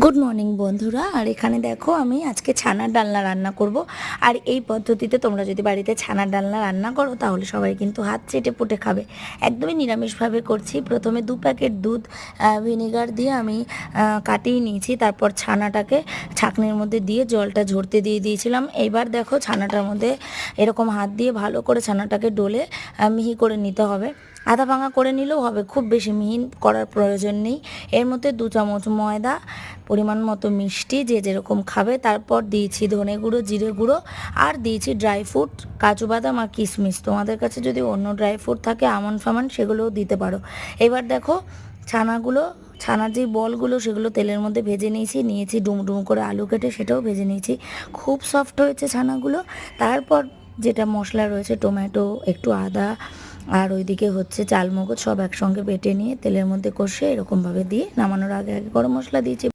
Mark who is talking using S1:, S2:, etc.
S1: Good morning বন্ধুরা। আর এখানে দেখো আমি আজকে ছানার ডালনা রান্না করব। আর এই পদ্ধতিতে তোমরা যদি বাড়িতে ছানার ডালনা রান্না করো তাহলে সবাই কিন্তু হাত চেটে পুটে খাবে। একদমই নিরামিষভাবে করছি। প্রথমে 2 প্যাকেট দুধ ভিনেগার দিয়ে আমি কাটিয়ে নিয়েছি, তারপর ছানাটাকে ছাঁকনির মধ্যে দিয়ে জলটা ঝরতে দিয়ে দিয়েছিলাম। এইবার দেখো ছানাটার মধ্যে এরকম হাত দিয়ে ভালো করে ছানাটাকে ডলে মিহি করে নিতে হবে। আধা ভাঙা করে নিলেও হবে, খুব বেশি মিহি করার প্রয়োজন নেই। এর মধ্যে 2 চামচ ময়দা, পরিমাণ মতো মিষ্টি, যে যেরকম খাবে, তারপর দিয়েছি ধনে গুঁড়ো, জিরে গুঁড়ো, আর দিয়েছি ড্রাই ফ্রুট, কাজু বাদাম আর কিশমিশ। তোমাদের কাছে যদি অন্য ড্রাই ফ্রুট থাকে, আমন্ড ফামন্ড, সেগুলোও দিতে পারো। এবার দেখো ছানার যে বলগুলো সেগুলো তেলের মধ্যে ভেজে নিয়েছি ডুমডুম করে আলু কেটে সেটাও ভেজে নিয়েছি। খুব সফট হয়েছে ছানাগুলো। তারপর যেটা মশলা রয়েছে, টমেটো, একটু আদা, আর ওইদিকে হচ্ছে চালমগজ, সব একসঙ্গে বেটে নিয়ে তেলের মধ্যে কষে এরকমভাবে দিয়ে নামানোর আগে গরম মশলা দিয়েছি।